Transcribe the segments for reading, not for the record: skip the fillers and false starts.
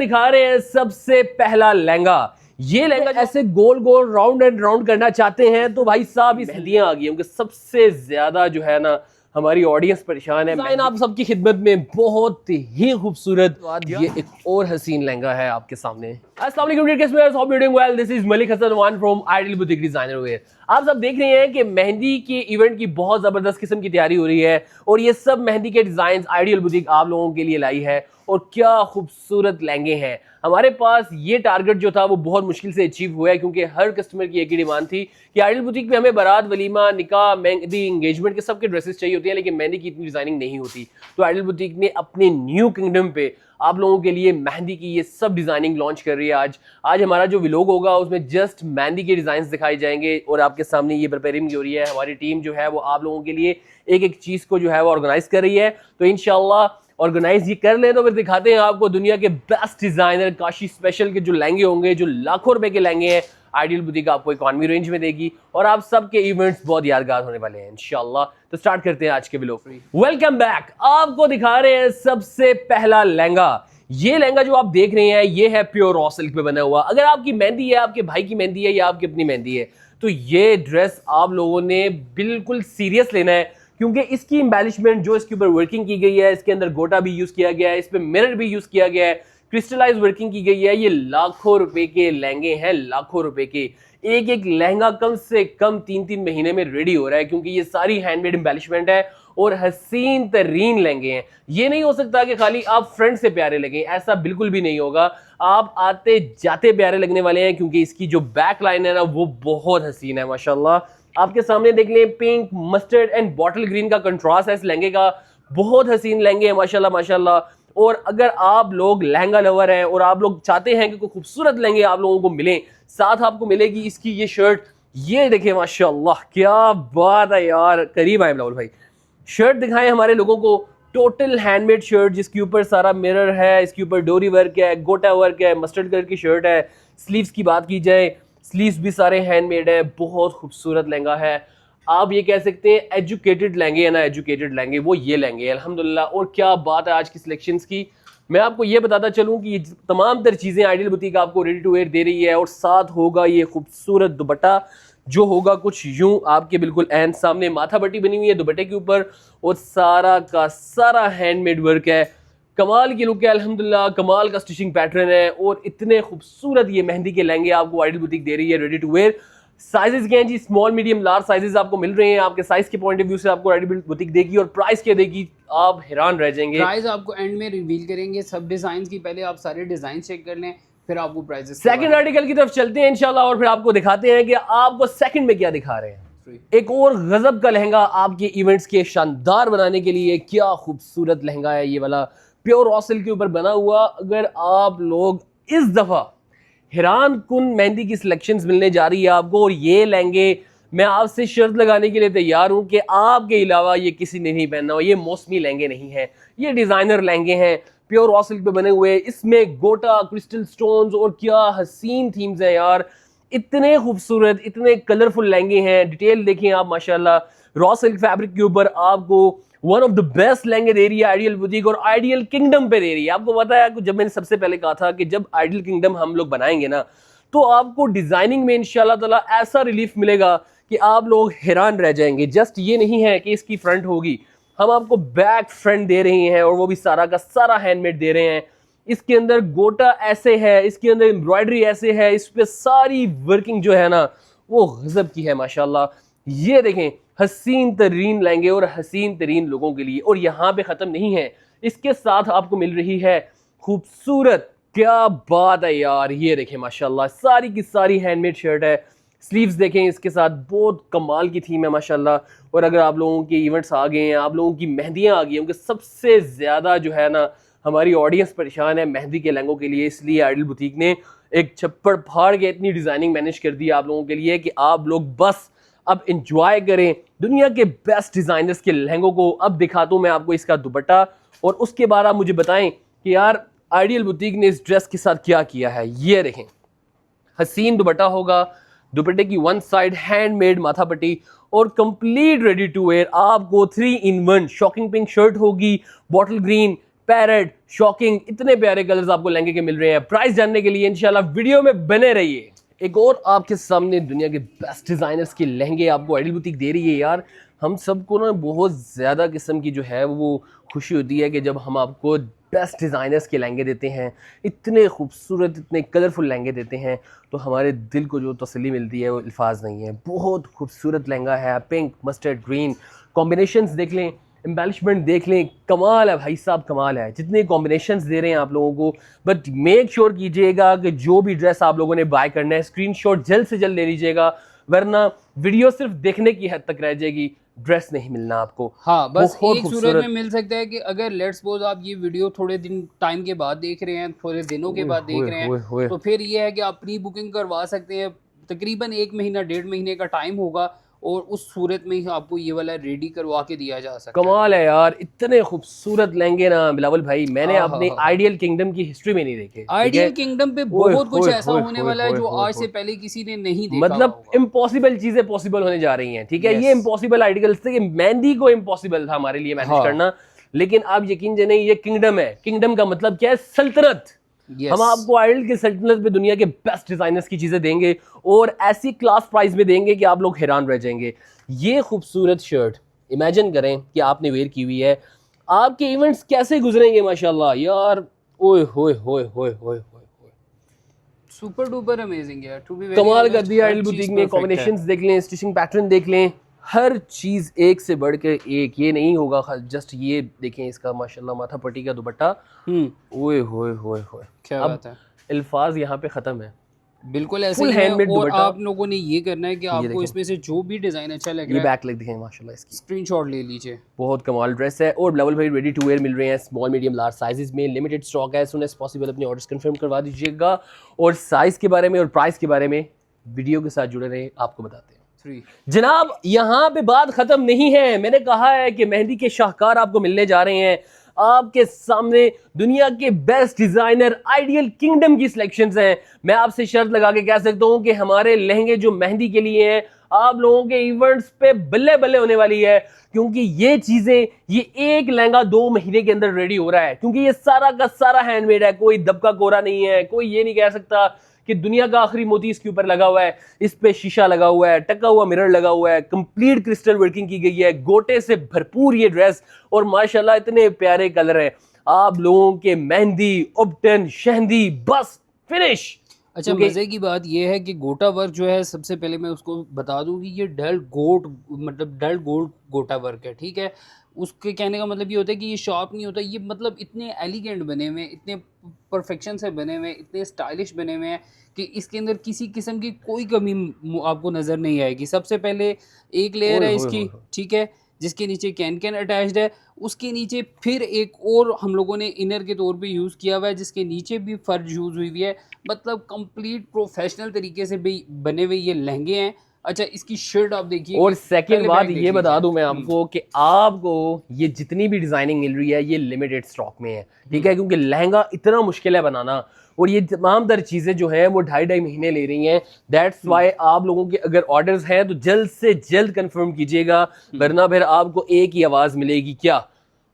दिखा रहे हैं सबसे पहला लहंगा। ये लहंगा ऐसे गोल गोल राउंड एंड राउंड करना चाहते हैं तो भाई साहब इस मेहंदियां आ गई क्योंकि सबसे ज्यादा जो है ना हमारी ऑडियंस परेशान है। डिजाइन आप सबकी खिदमत में बहुत ही खूबसूरत। ये एक और हसीन लहंगा है आपके सामने। अस्सलाम वालेकुम dear customers, hope you doing well. This is Malik Hasan one from Ideal Boutique designer wear. आप सब देख रहे हैं कि मेहंदी के इवेंट की बहुत जबरदस्त किस्म की तैयारी हो रही है और ये सब मेहंदी के डिजाइन आइडियल बुटीक आप लोगों के लिए लाई है और क्या खूबसूरत लहंगे हैं। हमारे पास ये टारगेट जो था वो बहुत मुश्किल से अचीव हुआ है क्योंकि हर कस्टमर की एक ही डिमांड थी कि आइडियल बुटीक में हमें बारात, वलीमा, निकाह, मेहंदी, एंगेजमेंट के सबके ड्रेसेस चाहिए होती हैं लेकिन मेहंदी की इतनी डिजाइनिंग नहीं होती। तो आइडियल बुटीक ने अपने न्यू किंगडम पे आप लोगों के लिए मेहंदी की ये सब डिजाइनिंग लॉन्च कर रही है। आज हमारा जो व्लॉग होगा उसमें जस्ट मेहंदी के डिजाइन दिखाए जाएंगे और आपके सामने ये प्रिपेयरिंग हो रही है। हमारी टीम जो है वो आप लोगों के लिए एक एक चीज को जो है वो ऑर्गेनाइज कर रही है। तो इंशाल्लाह ऑर्गेनाइज ये कर ले तो फिर दिखाते हैं आपको दुनिया के बेस्ट डिजाइनर काशी स्पेशल के जो लहंगे होंगे, जो लाखों रुपए के लहंगे हैं आइडियल बुटीक आपको इकोनॉमी रेंज में देगी और आप सबके इवेंट्स बहुत यादगार होने वाले हैं इंशाल्लाह। तो स्टार्ट करते हैं आज के व्लॉग। Welcome back. आपको दिखा रहे हैं सबसे पहला लहंगा। ये लहंगा जो आप देख रहे हैं ये है प्योर रॉ सिल्क पे बना हुआ। अगर आपकी मेहंदी है, आपके भाई की मेहंदी है या आपकी अपनी मेहंदी है तो ये ड्रेस आप लोगों ने बिल्कुल सीरियस लेना है क्योंकि इसकी एम्बेलिशमेंट जो इसके ऊपर वर्किंग की गई है, इसके अंदर गोटा भी यूज किया गया है, इस पे मिरर भी यूज किया गया है, क्रिस्टलाइज वर्किंग की गई है। ये लाखों रुपए के लहंगे हैं, लाखों रुपए के। एक एक लहंगा कम से कम 3-3 महीने में रेडी हो रहा है क्योंकि ये सारी हैंडमेड एम्बेलिशमेंट है और हसीन तरीन लहंगे हैं। ये नहीं हो सकता कि खाली आप फ्रंट से प्यारे लगे, ऐसा बिल्कुल भी नहीं होगा। आप आते जाते प्यारे लगने वाले हैं क्योंकि इसकी जो बैक लाइन है ना वो बहुत हसीन है माशाल्लाह। आपके सामने देख लें, pink, mustard and bottle green का कंट्रास्ट है इस लहंगे का। बहुत हसीन लहंगे हैं माशाल्लाह माशाल्लाह। और अगर आप लोग लहंगा लवर हैं और आप लोग चाहते हैं कि कोई खूबसूरत लहंगे आप लोगों को मिले, साथ आपको मिलेगी इसकी ये शर्ट। ये देखें माशाल्लाह क्या बात है यार। करीब आए बिलावल भाई, शर्ट दिखाएं हमारे लोगों को। टोटल हैंडमेड शर्ट जिसके ऊपर सारा मिरर है, इसके ऊपर डोरी वर्क है, गोटा वर्क है, मस्टर्ड कलर की शर्ट है। स्लीव्स की बात की जाए, स्लीव्स भी सारे हैंडमेड है। बहुत खूबसूरत लहंगा है। आप ये कह सकते हैं एजुकेटेड लहंगे है ना, एजुकेटेड लहंगे वो ये लहंगे है अल्हम्दुलिल्लाह। और क्या बात है आज की सिलेक्शंस की। मैं आपको ये बताता चलूं कि ये तमाम तर चीज़ें आइडियल बुटीक आपको रेडी टू वेयर दे रही है और साथ होगा ये खूबसूरत दुपट्टा जो होगा कुछ यूं आपके बिल्कुल एंड सामने। माथा पट्टी बनी हुई है दुपट्टे के ऊपर और सारा का सारा हैंडमेड वर्क है। कमाल की लुक है अल्हम्दुलिल्लाह, कमाल का स्टिचिंग पैटर्न है और इतने खूबसूरत ये मेहंदी के लहंगे आपको आइडियल बुटीक दे रही है रेडी टू वेयर। साइजेस क्या हैं जी, स्मॉल, मीडियम, लार्ज साइजेस आपको मिल रहे हैं। आपके साइज के पॉइंट ऑफ व्यू से आपको आइडियल बुटीक देगी और प्राइस क्या देगी आप हैरान रह जाएंगे। प्राइस आपको एंड में रिवील करेंगे सब डिजाइन की। पहले आप सारे डिजाइन चेक कर लें फिर आपको प्राइसेस। सेकंड आर्टिकल की तरफ चलते हैं इंशाल्लाह और फिर आपको दिखाते हैं कि आपको सेकंड में क्या दिखा रहे हैं। एक और गजब का लहंगा आपके इवेंट्स के शानदार बनाने के लिए। क्या खूबसूरत लहंगा है ये वाला, प्योर रॉ सिल्क के ऊपर बना हुआ। अगर आप लोग इस दफा हैरान कुन मेहंदी की सिलेक्शंस मिलने जा रही है आपको और ये लहंगे मैं आपसे शर्त लगाने के लिए तैयार हूं कि आपके अलावा ये किसी ने नहीं पहनना हो। ये मौसमी लहंगे नहीं है, ये डिजाइनर लहंगे हैं, प्योर रॉ सिल्क पे बने हुए। इसमें गोटा, क्रिस्टल स्टोन्स और क्या हसीन थीम्स हैं यार। इतने खूबसूरत, इतने कलरफुल लहंगे हैं। डिटेल देखें आप माशाल्लाह। रॉ सिल्क फैब्रिक के ऊपर आपको वन ऑफ द बेस्ट लहंगे दे रही है आइडियल बुटीक और आइडियल किंगडम पे दे रही है। आपको पता है जब मैंने सबसे पहले कहा था कि जब आइडियल किंगडम हम लोग बनाएंगे ना तो आपको डिजाइनिंग में इंशाल्लाह ताला ऐसा रिलीफ मिलेगा कि आप लोग हैरान रह जाएंगे। जस्ट ये नहीं है कि इसकी फ्रंट होगी, हम आपको बैक फ्रंट दे रहे हैं और वो भी सारा का सारा हैंडमेड दे रहे हैं। इसके अंदर गोटा ऐसे है, इसके अंदर एम्ब्रॉयडरी ऐसे है, इस पे सारी वर्किंग जो है ना वो गजब की है माशाल्लाह। ये देखें हसीन तरीन लहंगे और हसीन तरीन लोगों के लिए। और यहाँ पे ख़त्म नहीं है, इसके साथ आपको मिल रही है खूबसूरत, क्या बात है यार। ये देखें माशाल्लाह सारी की सारी हैंडमेड शर्ट है। स्लीव्स देखें इसके साथ, बहुत कमाल की थीम है माशाल्लाह। और अगर आप लोगों के इवेंट्स आ गए हैं, आप लोगों की मेहंदियाँ आ गई हैं, क्योंकि सबसे ज़्यादा जो है ना हमारी ऑडियंस परेशान है मेहंदी के लहंगों के लिए, इसलिए आइडियल बुटीक ने एक छप्पड़ फाड़ के इतनी डिज़ाइनिंग मैनेज कर दी आप लोगों के लिए कि आप लोग बस अब इंजॉय करें दुनिया के बेस्ट डिजाइनर्स के लहंगों को। अब दिखाता हूं मैं आपको इसका दुपट्टा और उसके बाद आप मुझे बताएं कि यार आइडियल बुटीक ने इस ड्रेस के साथ क्या किया है। ये देखें हसीन दुपट्टा होगा, दुपट्टे की वन साइड हैंडमेड माथा पट्टी और कंप्लीट रेडी टू वेयर। आपको 3 in 1 शॉकिंग पिंक शर्ट होगी, बॉटल ग्रीन पैरेट, शॉकिंग, इतने प्यारे कलर्स आपको लहंगे के मिल रहे हैं। प्राइस जानने के लिए इंशाल्लाह वीडियो में बने रहिए। एक और आपके सामने दुनिया के बेस्ट डिजाइनर्स के लहंगे आपको आइडियल बुटीक दे रही है। यार हम सबको ना बहुत ज़्यादा किस्म की जो है वो खुशी होती है कि जब हम आपको बेस्ट डिज़ाइनर्स के लहंगे देते हैं, इतने खूबसूरत, इतने कलरफुल लहंगे देते हैं, तो हमारे दिल को जो तसल्ली मिलती है वो अल्फाज नहीं है। बहुत खूबसूरत लहंगा है, पिंक, मस्टर्ड ग्रीन, कॉम्बिनेशंस देख लें, एम्बेलिशमेंट देख लें, कमाल है भाई साहब, कमाल है। जितने कॉम्बिनेशंस दे रहे हैं आप लोगों को, बट मेक श्योर कीजिएगा कि जो भी ड्रेस आप लोगों ने बाय करना है स्क्रीनशॉट जल्द से जल्द ले लीजिएगा, वरना वीडियो सिर्फ देखने की हद तक रह जाएगी, ड्रेस नहीं मिलना आपको। हाँ, बस बहुत एक सूरत में मिल सकता है कि अगर लेट्स सपोज आप ये वीडियो थोड़े दिन टाइम के बाद देख रहे हैं, थोड़े दिनों के बाद देख रहे हैं, तो फिर ये है कि आप प्री बुकिंग करवा सकते हैं। तकरीबन 1 महीना 1.5 महीने का टाइम होगा और उस सूरत में ही आपको ये वाला रेडी करवा के दिया जा सकता है। कमाल है यार, इतने खूबसूरत लहंगे ना बिलावल भाई, मैंने अपने आइडियल किंगडम की हिस्ट्री में नहीं देखे। आइडियल किंगडम पे बहुत कुछ ऐसा होने वाला है जो आज से पहले किसी ने नहीं देखा। मतलब इम्पॉसिबल चीजें पॉसिबल होने जा रही हैं, ठीक है। ये इम्पॉसिबल आर्टिकल्स थे कि मेहंदी को इम्पॉसिबल था हमारे लिए मैनेज करना, लेकिन आप यकीन जानिए ये किंगडम है। किंगडम का मतलब क्या है? सल्तनत। हम आपको आइडियल की सल्तनत में दुनिया के बेस्ट डिजाइनर्स की चीजें देंगे और ऐसी क्लास प्राइस में देंगे कि आप लोग हैरान रह जाएंगे। ये खूबसूरत शर्ट इमेजिन करें कि आपने वेयर की हुई है, आपके इवेंट्स कैसे गुजरेंगे माशाल्लाह यार। ओए होए होए होए होए होए, सुपर डुपर अमेजिंग यार, टू बी कमाल कर दिया आइडियल बुटीक में। कॉम्बिनेशंस देख लें, स्टिचिंग पैटर्न देख लें, हर चीज एक से बढ़ के एक। ये नहीं होगा जस्ट ये देखें इसका माशाल्लाह माथा पट्टी का दुपट्टा, ओए होए होए होए, क्या बात है। अल्फाज यहाँ पे खत्म है, बिल्कुल ऐसे ही है। और आप लोगों ने ये करना है कि आपको इसमें से जो भी डिजाइन अच्छा लग रहा है, ये बैक लग दिखें माशाल्लाह, इसकी स्क्रीनशॉट ले लीजिए। बहुत कमाल ड्रेस है। और बिलावल भाई रेडी टू वेयर मिल रहे हैं स्मॉल मीडियम लार्ज साइजेस में, लिमिटेड स्टॉक है। सुन एज पॉसिबल अपने ऑर्डर्स कंफर्म करवा दीजिएगा और साइज के बारे में और प्राइस के बारे में वीडियो के साथ जुड़े रहे, आपको बताते हैं। जनाब यहाँ पे बात खत्म नहीं है, मैंने कहा है कि मेहंदी के शाहकार आपको मिलने जा रहे हैं। आपके सामने दुनिया के बेस्ट डिजाइनर आइडियल किंगडम की सिलेक्शंस हैं। मैं आपसे शर्त लगा के कह सकता हूं कि हमारे लहंगे जो मेहंदी के लिए हैं, आप लोगों के इवेंट्स पे बल्ले बल्ले होने वाली है, क्योंकि ये चीजें, ये एक लहंगा 2 महीने के अंदर रेडी हो रहा है, क्योंकि ये सारा का सारा हैंडमेड है, कोई दबका कोरा नहीं है। कोई ये नहीं कह सकता कि दुनिया का आखिरी मोती इसके ऊपर लगा हुआ है, इस पे शीशा लगा हुआ है, टका हुआ मिरर लगा हुआ है, कंप्लीट क्रिस्टल वर्किंग की गई है, गोटे से भरपूर ये ड्रेस, और माशाल्लाह इतने प्यारे कलर है। आप लोगों के मेहंदी, उपटन, शहंदी, बस फिनिश। अच्छा, मजे की बात यह है कि गोटा वर्क जो है, सबसे पहले मैं उसको बता दूं कि ये डल गोल्ड गोटा वर्क है, ठीक है। उसके कहने का मतलब ये होता है कि ये शॉर्प नहीं होता, ये मतलब इतने एलिगेंट बने हुए हैं, इतने परफेक्शन से बने हुए हैं, इतने स्टाइलिश बने हुए हैं कि इसके अंदर किसी किस्म की कोई कमी आपको नज़र नहीं आएगी। सबसे पहले एक लेयर है इसकी, ठीक है, जिसके नीचे कैन अटैच्ड है। उसके नीचे फिर एक और हम लोगों ने इनर के तौर पे यूज़ किया हुआ है, जिसके नीचे भी फर्ज यूज़ हुई हुई है। मतलब कंप्लीट प्रोफेशनल तरीके से भी बने हुए ये लहंगे हैं। अच्छा, इसकी शर्ट आप देखिए। और सेकंड बात ये बता दूं मैं आपको कि आपको ये जितनी भी डिजाइनिंग मिल रही है ये लिमिटेड स्टॉक में है, ठीक है, क्योंकि लहंगा इतना मुश्किल है बनाना और ये तमाम तर चीजें जो है वो 2.5 महीने ले रही हैं। दैट्स वाई आप लोगों के अगर ऑर्डर्स हैं तो जल्द से जल्द कंफर्म कीजिएगा, वरना फिर आपको एक ही आवाज मिलेगी, क्या?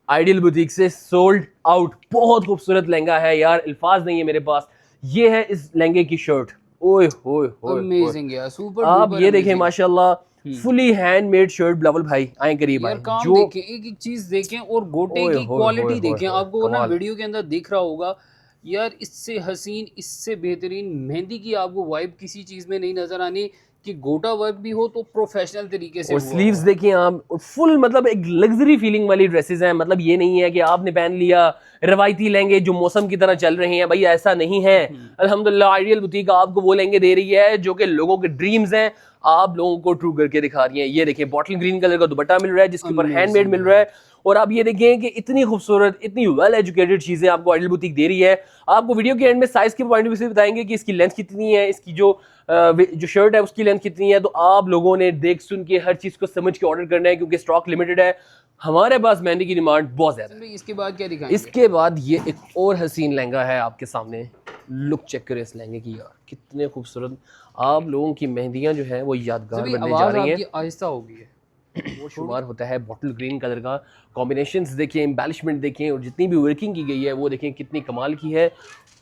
आइडियल बुटीक से सोल्ड आउट। बहुत खूबसूरत लहंगा है यार, अल्फाज नहीं है मेरे पास। ये है इस लहंगे की शर्ट, ओए होए होए, अमेजिंग यार, सुपर। आप ये देखें माशाल्लाह, फुली हैंडमेड शर्ट। बिलावल भाई आए करीब, आए जो देखें, एक एक चीज देखें और गोटे की क्वालिटी देखें। आपको वो ना वीडियो के अंदर दिख रहा होगा यार, इससे हसीन, इससे बेहतरीन मेहंदी की आपको वाइब किसी चीज में नहीं नजर आनी कि गोटा वर्क भी हो तो प्रोफेशनल तरीके से। और स्लीव्स देखिए आप, फुल मतलब एक लग्जरी फीलिंग वाली ड्रेसेस हैं। मतलब ये नहीं है कि आपने पहन लिया रवायती लहंगे जो मौसम की तरह चल रहे हैं, भाई ऐसा नहीं है। अल्हम्दुलिल्लाह आइडियल बुटीक आपको वो लहंगे दे रही है जो कि लोगों के ड्रीम्स हैं, आप लोगों को ट्रू करके दिखा रही है। ये देखिए बॉटल ग्रीन कलर का दुपट्टा मिल रहा है जिसके ऊपर हैंडमेड मिल रहा है, और आप ये देखें कि इतनी खूबसूरत, इतनी वेल एजुकेटेड चीजें आपको आइडियल बुटीक दे रही है। आपको वीडियो के एंड में साइज के पॉइंट ऑफ व्यू से बताएंगे कि इसकी लेंथ कितनी है, इसकी जो शर्ट है उसकी लेंथ कितनी है। तो आप लोगों ने देख सुन के हर चीज को समझ के ऑर्डर करना है, क्योंकि स्टॉक लिमिटेड है। हमारे पास मेहंदी की डिमांड बहुत ज्यादा है। इसके बाद क्या दिखाएंगे? इसके बाद ये एक और हसीन लहंगा है आपके सामने। लुक चेक करें इस लहंगे की यार, कितने खूबसूरत। आप लोगों की मेहंदियां जो है वो यादगार बनने जा रही हैं। आहिस्ता हो गई है, वो शुमार होता है बॉटल ग्रीन कलर का। कॉम्बिनेशंस देखें, एम्बेलिशमेंट देखें और जितनी भी वर्किंग की गई है वो देखें कितनी कमाल की है।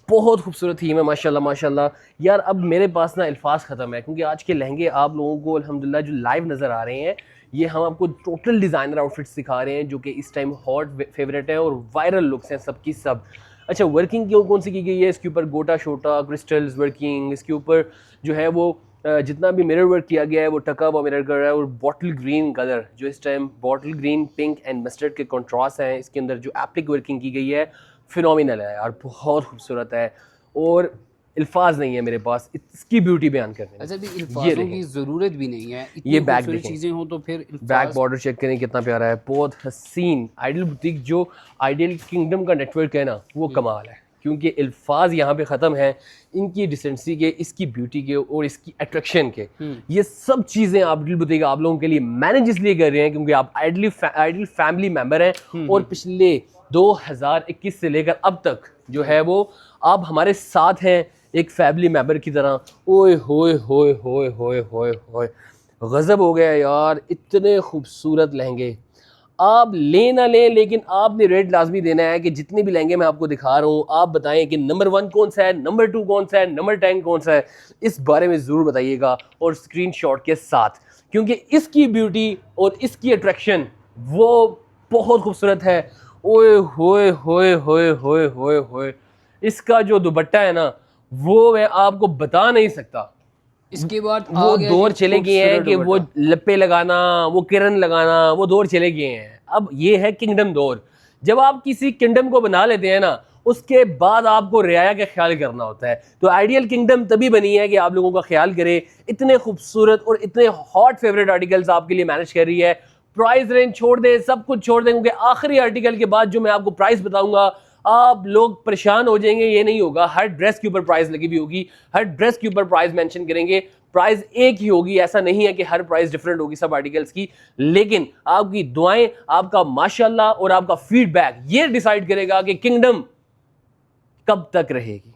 बहुत खूबसूरत थीम है माशाल्लाह माशाल्लाह। यार अब मेरे पास ना अल्फाज ख़त्म है, क्योंकि आज के लहंगे आप लोगों को अल्हम्दुलिल्लाह जो लाइव नज़र आ रहे हैं, ये हम आपको टोटल डिज़ाइनर आउटफिट्स दिखा रहे हैं जो कि इस टाइम हॉट फेवरेट है और वायरल लुक्स हैं सबकी सब। अच्छा, वर्किंग क्यों कौन सी की गई है? इसके ऊपर गोटा शोटा क्रिस्टल्स वर्किंग, इसके ऊपर जो है वो जितना भी मिरर वर्क किया गया है वो टका हुआ मिरर कर रहा है। और बॉटल ग्रीन कलर जो इस time bottle green, pink and mustard के कॉन्ट्रास्ट हैं, इसके अंदर जो एप्लिक वर्किंग की गई है फिनोमिनल है यार, बहुत खूबसूरत है और अल्फाज नहीं है मेरे पास इसकी ब्यूटी बयान करने। अच्छा भी अल्फाजों की ज़रूरत भी नहीं है, ये बैक चीज़ें हो तो फिर बैक बॉर्डर चेक करें कितना प्यारा है, बहुत हसीन। आइडियल बुटीक जो आइडियल किंगडम का नेटवर्क है ना, वो कमाल है, क्योंकि अल्फाज यहाँ पे ख़त्म है इनकी डिसेंसी के, इसकी ब्यूटी के और इसकी अट्रैक्शन के। ये सब चीज़ें आइडियल बुटीक आप लोगों के लिए मैनेज इसलिए कर रहे हैं क्योंकि आप आइडियल फैमिली मेम्बर हैं और पिछले 2021 से लेकर अब तक जो है वो आप हमारे साथ हैं एक फैमिली मेंबर की तरह। ओए होए होए होए होए होए होए, गज़ब हो गया यार, इतने खूबसूरत लहंगे। आप ले ना लें, लेकिन आपने रेट लाजमी देना है कि जितने भी लहंगे मैं आपको दिखा रहा हूँ आप बताएं कि नंबर 1 कौन सा है, नंबर 2 कौन सा है, नंबर 10 कौन सा है, इस बारे में ज़रूर बताइएगा और स्क्रीनशॉट के साथ, क्योंकि इसकी ब्यूटी और इसकी अट्रैक्शन वो बहुत खूबसूरत है। ओए होए होए होए होए होए होए, इसका जो दुपट्टा है ना वो मैं आपको बता नहीं सकता। इसके बाद वो दौर चले गए हैं कि वो लप्पे लगाना, वो किरण लगाना, वो दौर चले गए हैं। अब ये है किंगडम दौर। जब आप किसी किंगडम को बना लेते हैं ना, उसके बाद आपको रियाया का ख्याल करना होता है। तो आइडियल किंगडम तभी बनी है कि आप लोगों का ख्याल करे। इतने खूबसूरत और इतने हॉट फेवरेट आर्टिकल्स आपके लिए मैनेज कर रही है। प्राइस रेंज छोड़ दें, सब कुछ छोड़ दें, क्योंकि आखिरी आर्टिकल के बाद जो मैं आपको प्राइस बताऊंगा आप लोग परेशान हो जाएंगे। ये नहीं होगा, हर ड्रेस के ऊपर प्राइस लगी हुई होगी, हर ड्रेस के ऊपर प्राइस मेंशन करेंगे, प्राइस एक ही होगी। ऐसा नहीं है कि हर प्राइस डिफरेंट होगी सब आर्टिकल्स की, लेकिन आपकी दुआएं, आपका माशाल्लाह और आपका फीडबैक ये डिसाइड करेगा कि किंगडम कब तक रहेगी।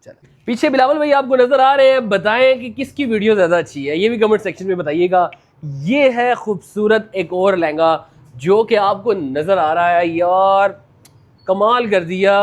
चलो, पीछे बिलावल भाई आपको नजर आ रहे हैं, बताएं कि किसकी वीडियो ज्यादा अच्छी है, ये भी कमेंट सेक्शन में बताइएगा। ये है खूबसूरत एक और लहंगा जो कि आपको नजर आ रहा है यार, कमाल कर दिया।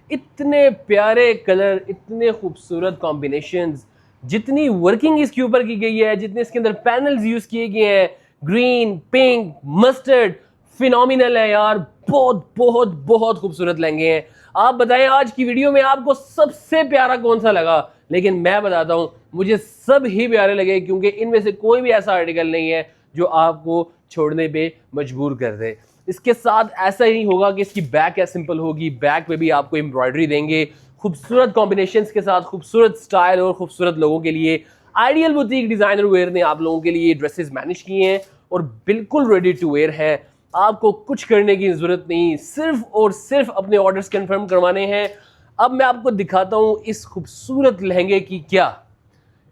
इतने प्यारे कलर, इतने खूबसूरत कॉम्बिनेशंस, जितनी वर्किंग इसके ऊपर की गई है, जितने इसके अंदर पैनल्स यूज किए गए हैं, ग्रीन, पिंक, मस्टर्ड, फिनोमिनल है यार। बहुत बहुत बहुत खूबसूरत लहंगे हैं। आप बताएं आज की वीडियो में आपको सबसे प्यारा कौन सा लगा? लेकिन मैं बताता हूं, मुझे सब ही प्यारे लगे, क्योंकि इनमें से कोई भी ऐसा आर्टिकल नहीं है जो आपको छोड़ने पे मजबूर कर दे। इसके साथ ऐसा ही होगा कि इसकी बैक है सिंपल होगी, बैक पे भी आपको एम्ब्रॉयडरी देंगे खूबसूरत कॉम्बिनेशंस के साथ, खूबसूरत स्टाइल और खूबसूरत लोगों के लिए। आइडियल बुटीक डिजाइनर वेयर ने आप लोगों के लिए ड्रेसेस मैनेज किए हैं और बिल्कुल रेडी टू वेयर है। आपको कुछ करने की जरूरत नहीं, सिर्फ और सिर्फ अपने ऑर्डर्स कंफर्म करवाने हैं। अब मैं आपको दिखाता हूं इस खूबसूरत लहंगे की क्या,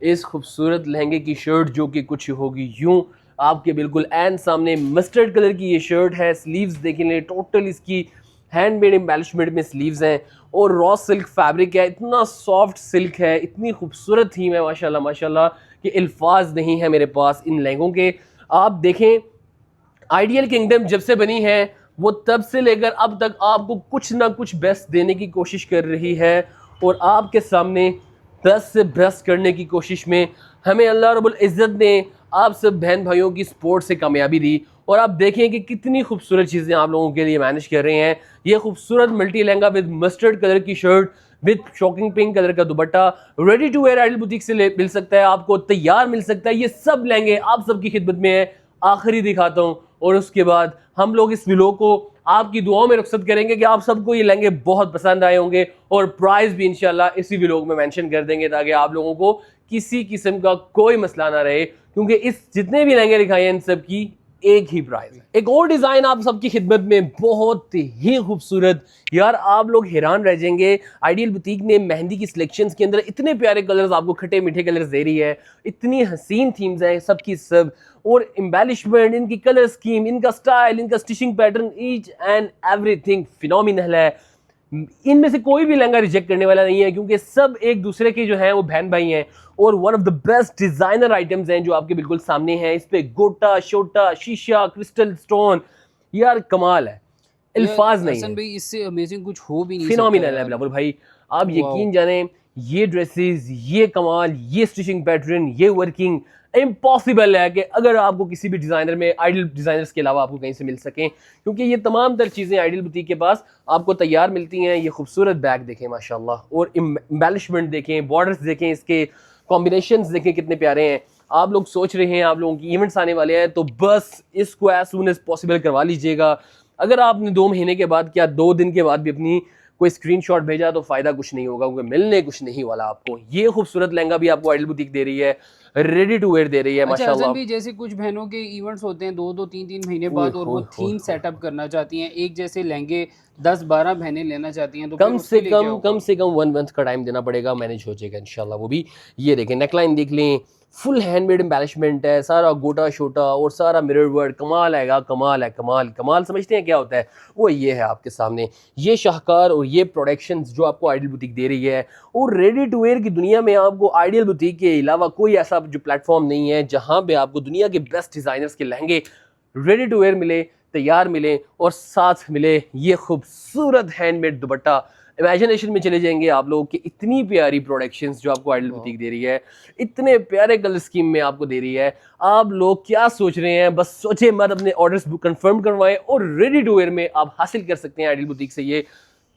इस खूबसूरत लहंगे की शर्ट जो कि कुछ होगी यूं आपके बिल्कुल एंड सामने। मस्टर्ड कलर की ये शर्ट है, स्लीव्स देखें ले, टोटल इसकी हैंडमेड एम्बेलिशमेंट में स्लीव्स हैं और रॉ सिल्क फैब्रिक है, इतना सॉफ्ट सिल्क है, इतनी खूबसूरत थीम है माशाल्लाह माशाल्लाह कि अल्फाज नहीं है मेरे पास इन लहंगों के। आप देखें आइडियल किंगडम जब से बनी है वो तब से लेकर अब तक आपको कुछ ना कुछ बेस्ट देने की कोशिश कर रही है और आपके सामने बेस्ट से बेस्ट करने की कोशिश में हमें अल्लाह रब्बुल इज़्ज़त ने आप सब बहन भाइयों की सपोर्ट से कामयाबी दी। और आप देखें कि कितनी खूबसूरत चीज़ें आप लोगों के लिए मैनेज कर रहे हैं। ये खूबसूरत multi lehenga with mustard colour की shirt with shocking pink colour का dupatta ready to wear Ideal boutique से मिल सकता है, आपको तैयार मिल सकता है। ये सब लहंगे आप सबकी खिदमत में है। आखिरी दिखाता हूँ और उसके बाद हम लोग इस व्लॉग को आपकी दुआओं में रुखसत करेंगे कि आप सबको ये लहंगे बहुत पसंद आए होंगे और प्राइस भी इंशाल्लाह इसी व्लॉग में मेंशन कर देंगे ताकि आप लोगों को किसी किस्म का कोई मसला ना रहे, क्योंकि इस जितने भी लहंगे दिखाए हैं इन सब की एक ही प्राइस है। एक और डिजाइन आप सबकी खिदमत में, बहुत ही खूबसूरत यार, आप लोग हैरान रह जाएंगे। आइडियल बुटीक ने मेहंदी की सिलेक्शंस के अंदर इतने प्यारे कलर्स आपको खट्टे मीठे कलर्स दे रही है, इतनी हसीन थीम्स हैं सबकी सब, और एम्बेलिशमेंट, इनकी कलर स्कीम, इनका स्टाइल, इनका stitching pattern, each and everything phenomenal है। इनमें से कोई भी लहंगा रिजेक्ट करने वाला नहीं है, क्योंकि सब एक दूसरे के जो है वो बहन भाई हैं और one of the best designer items हैं जो आपके बिल्कुल सामने हैं। इस पे गोटा, शोटा, शीशा, क्रिस्टल स्टोन, यार कमाल है, अल्फाज नहीं है। भाई इससे अमेजिंग कुछ हो भी नहीं फिनोमिनल है बिलावल भाई, आप यकीन जाने ये ड्रेसेस, ये कमाल, ये स्टिचिंग पैटर्न, ये वर्किंग इम्पॉसिबल है कि अगर आपको किसी भी डिज़ाइनर में, आइडियल डिज़ाइनर्स के अलावा आपको कहीं से मिल सकें, क्योंकि ये तमाम तर चीज़ें आइडियल बुटीक के पास आपको तैयार मिलती हैं। ये खूबसूरत बैग देखें माशाल्लाह, और एम्बेलिशमेंट देखें, बॉर्डर्स देखें, इसके कॉम्बिनेशंस देखें कितने प्यारे हैं। आप लोग सोच रहे हैं आप लोगों की इवेंट्स आने वाले हैं, तो बस इसको एज सून एज पॉसिबल करवा लीजिएगा। अगर आपने 2 महीने के बाद क्या 2 दिन के बाद भी अपनी कोई स्क्रीनशॉट भेजा तो फायदा कुछ नहीं होगा, क्योंकि मिलने कुछ नहीं वाला आपको। ये खूबसूरत लहंगा भी आपको आइडियल बुटीक दे रही है, रेडी टू वेयर दे रही है माशाल्लाह। भी जैसे कुछ बहनों के इवेंट्स होते हैं 2-2 3-3 महीने बाद, और वो थीम सेटअप करना चाहती हैं, एक जैसे लहंगे 10-12 बहनें लेना चाहती हैं, तो कम से कम 1 मंथ का टाइम देना पड़ेगा, मैनेज हो जाएगा इंशाल्लाह वो भी। ये देखें, नेकलाइन देख लें, फुल हैंडमेड एम्बेलिशमेंट है, सारा गोटा शोटा और सारा मिरर वर्क, कमाल आएगा, कमाल है, कमाल। कमाल समझते हैं क्या होता है, वो ये है आपके सामने, ये शाहकार और ये प्रोडक्शंस जो आपको आइडियल बुटीक दे रही है। और रेडी टू वेयर की दुनिया में आपको आइडियल बुटीक के अलावा कोई ऐसा जो प्लेटफॉर्म नहीं है जहाँ पे आपको दुनिया के बेस्ट डिज़ाइनर्स के लहंगे रेडी टू वेयर मिले, तैयार मिले, और साथ मिले ये खूबसूरत हैंडमेड दुपट्टा। इमेजिनेशन में चले जाएंगे आप लोग कि इतनी प्यारी प्रोडक्शंस जो आपको आइडियल बुटीक दे रही है, इतने प्यारे कलर स्कीम में आपको दे रही है। आप लोग क्या सोच रहे हैं, बस सोचे मत, अपने ऑर्डर्स कंफर्म करवाएं और रेडी टू वेयर में आप हासिल कर सकते हैं आइडियल बुटीक से। ये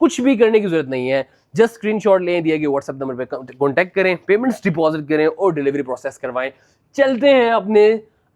कुछ भी करने की जरूरत नहीं है, जस्ट स्क्रीनशॉट लें, दिए गए व्हाट्सएप नंबर पर कॉन्टैक्ट करें, पेमेंट्स डिपॉजिट करें और डिलीवरी प्रोसेस करवाएं। चलते हैं अपने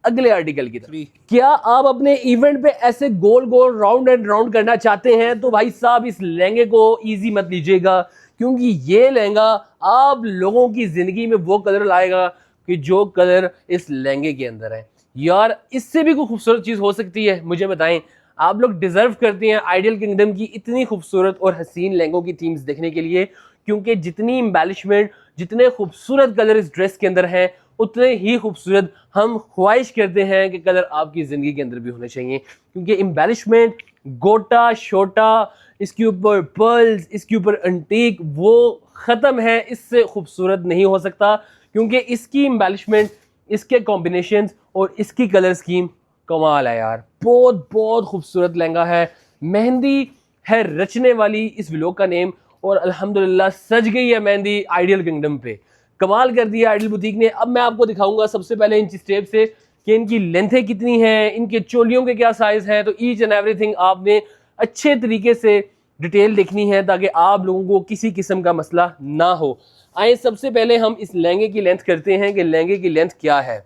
अगले आर्टिकल की तरफ। क्या आप अपने इवेंट पे ऐसे गोल गोल राउंड एंड राउंड करना चाहते हैं, तो भाई साहब इस लहंगे को इजी मत लीजिएगा, क्योंकि ये लहंगा आप लोगों की जिंदगी में वो कलर लाएगा कि जो कलर इस लहंगे के अंदर है। यार इससे भी कोई खूबसूरत चीज हो सकती है, मुझे बताएं। आप लोग डिजर्व करते हैं आइडियल किंगडम की इतनी खूबसूरत और हसीन लहंगों की थीम्स देखने के लिए, क्योंकि जितनी एम्बेलिशमेंट, जितने खूबसूरत कलर इस ड्रेस के अंदर हैं, उतने ही खूबसूरत हम ख्वाहिश करते हैं कि कलर आपकी ज़िंदगी के अंदर भी होने चाहिए। क्योंकि एम्बेलिशमेंट, गोटा शोटा, इसके ऊपर पर्ल्स, इसके ऊपर अंटीक, वो ख़त्म है, इससे खूबसूरत नहीं हो सकता। क्योंकि इसकी एम्बेलिशमेंट, इसके कॉम्बिनेशंस और इसकी कलर स्कीम कमाल है यार। बहुत बहुत खूबसूरत लहंगा है, मेहंदी है रचने वाली इस व्लॉग का नेम, और अल्हम्दुलिल्लाह सज गई है मेहंदी आइडियल किंगडम पे। कमाल कर दिया आइडियल बुटीक ने। अब मैं आपको दिखाऊंगा सबसे पहले इंच टेप से कि इनकी लेंथें कितनी हैं, इनके चोलियों के क्या साइज हैं। तो ईच एंड एवरीथिंग आपने अच्छे तरीके से डिटेल देखनी है, ताकि आप लोगों को किसी किस्म का मसला ना हो। आइए सबसे पहले हम इस लहंगे की लेंथ करते हैं कि लहंगे की लेंथ क्या है।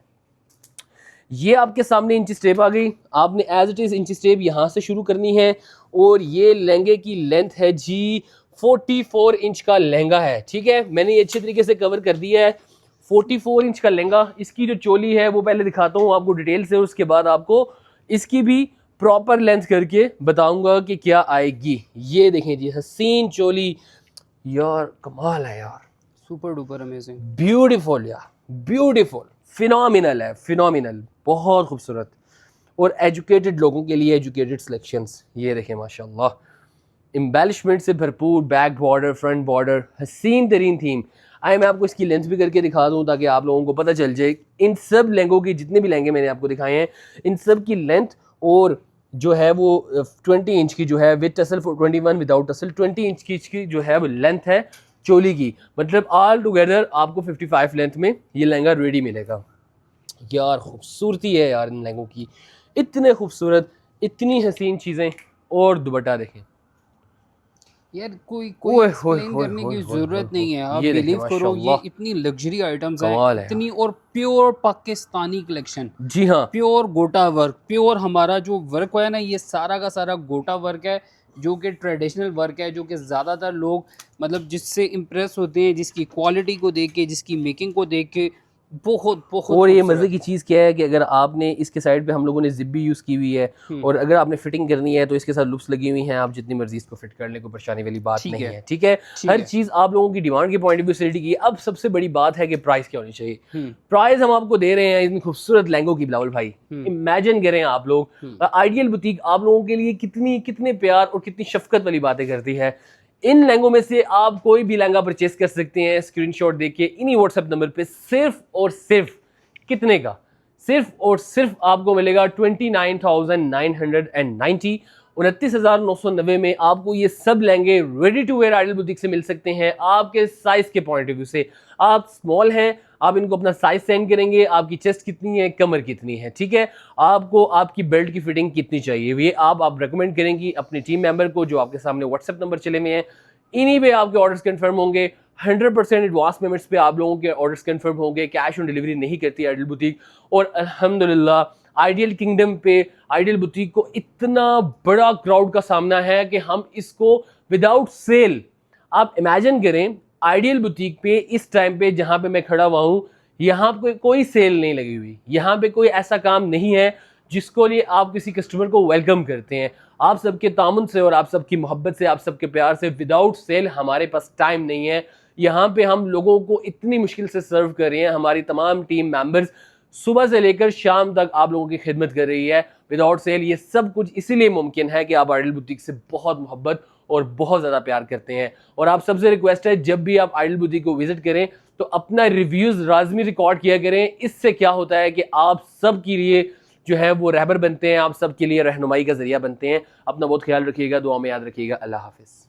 ये आपके सामने इंच टेप आ गई, आपने as it is inch tape यहाँ से शुरू करनी है, और ये लहंगे की लेंथ है जी 44 इंच का लहंगा है। ठीक है, मैंने ये अच्छे तरीके से कवर कर दिया है। 44 इंच का लहंगा, इसकी जो चोली है वो पहले दिखाता हूँ आपको डिटेल से, उसके बाद आपको इसकी भी प्रॉपर लेंथ करके बताऊंगा कि क्या आएगी। ये देखें जी, हसीन चोली, यार कमाल है यार, सुपर डुपर अमेजिंग, ब्यूटीफुल यार, ब्यूटीफुल, फिनोमिनल है, फिनोमिनल, बहुत खूबसूरत, और एजुकेटेड लोगों के लिए एजुकेटेड सिलेक्शंस। ये देखें माशाल्लाह, एम्बेलिशमेंट से भरपूर, बैक बॉर्डर, फ्रंट बॉर्डर, हसीन तरीन थीम। आए मैं आपको इसकी लेंथ भी करके दिखा दूं ताकि आप लोगों को पता चल जाए। इन सब लहंगों की, जितने भी लहंगे मैंने आपको दिखाए हैं, इन सब की लेंथ और जो है वो 20 इंच की जो है with tussle, 21 without tussle, 20 inch की इसकी जो है वो लेंथ है चोली की। मतलब ऑल टुगेदर आपको 55 लेंथ में ये लहंगा रेडी मिलेगा। यार खूबसूरती है यार इन लहंगों की, इतने खूबसूरत, इतनी हसीन चीज़ें, और दुपट्टा देखें यार, कोई एक्सप्लेन करने की जरूरत नहीं है। आप बिलीव करो, ये इतनी लग्जरी आइटम्स हैं, इतनी, और प्योर पाकिस्तानी कलेक्शन। जी हाँ, प्योर गोटा वर्क, प्योर हमारा जो वर्क है ना, ये सारा का सारा गोटा वर्क है, जो कि ट्रेडिशनल वर्क है, जो कि ज़्यादातर लोग मतलब जिससे इम्प्रेस होते हैं, जिसकी क्वालिटी को देख के, जिसकी मेकिंग को देख के, बहुत बहुत। और ये मज़े की चीज़ क्या है कि अगर आपने इसके साइड पे हम लोगों ने जिप भी यूज़ की हुई है, और अगर आपने फिटिंग करनी है तो इसके साथ लूप्स लगी हुई हैं, आप जितनी मर्जी इसको फिट कर ले, कोई परेशानी वाली बात नहीं है। ठीक है, हर चीज़ आप लोगों की डिमांड के पॉइंट ऑफ व्यू से रेडी की। अब सबसे बड़ी बात है कि प्राइस क्या होनी चाहिए। प्राइस हम आपको दे रहे हैं इतनी खूबसूरत लहंगों की बिलावल भाई, इमेजिन करें आप लोग, आइडियल बुटीक आप लोगों के लिए कितने प्यार और कितनी शफकत वाली बातें करती है। इन लहंगों में से आप कोई भी लहंगा परचेस कर सकते हैं स्क्रीनशॉट देके इन्हीं व्हाट्सएप नंबर पे। सिर्फ और सिर्फ कितने का? सिर्फ और सिर्फ आपको मिलेगा 29,990, 29,990 में आपको ये सब लहंगे ready to wear Ideal Boutique से मिल सकते हैं। आपके साइज के पॉइंट ऑफ व्यू से, आप स्मॉल हैं, आप इनको अपना साइज सेंड करेंगे, आपकी चेस्ट कितनी है, कमर कितनी है, ठीक है, आपको आपकी बेल्ट की फिटिंग कितनी चाहिए, ये आप रेकमेंड करेंगी अपनी टीम मेंबर को जो आपके सामने व्हाट्सएप नंबर चले हुए हैं। इन्हीं पे आपके ऑर्डर्स कंफर्म होंगे। 100% एडवांस पेमेंट्स पे आप लोगों के ऑर्डर्स कंफर्म होंगे। कैश ऑन डिलीवरी नहीं करती आइडल बुटीक। और अल्हम्दुलिल्लाह आइडियल किंगडम पे आइडियल बुटीक को इतना बड़ा क्राउड का सामना है कि हम इसको विदाउट सेल, आप इमेजिन करें आइडियल बुटीक पे इस टाइम पे जहां पे मैं खड़ा हुआ हूं, यहाँ पे कोई सेल नहीं लगी हुई, यहाँ पे कोई ऐसा काम नहीं है जिसको लिए आप किसी कस्टमर को वेलकम करते हैं। आप सबके तामुन से और आप सबकी मोहब्बत से, आप सबके प्यार से विदाउट सेल हमारे पास टाइम नहीं है। यहाँ पे हम लोगों को इतनी मुश्किल से सर्व कर रहे हैं। हमारी तमाम टीम मेंबर्स सुबह से लेकर शाम तक आप लोगों की खिदमत कर रही है विदाउट सेल। ये सब कुछ इसीलिए मुमकिन है कि आप आइडल बुटीक से बहुत मोहब्बत और बहुत ज़्यादा प्यार करते हैं। और आप सबसे रिक्वेस्ट है, जब भी आप आइडल बुटीक को विजिट करें तो अपना रिव्यूज़ लाजमी रिकॉर्ड किया करें। इससे क्या होता है कि आप सब के लिए जो है वो रहबर बनते हैं, आप सबके लिए रहनुमाई का जरिया बनते हैं। अपना बहुत ख्याल रखिएगा, दुआ में याद रखिएगा। अल्लाह हाफिज़।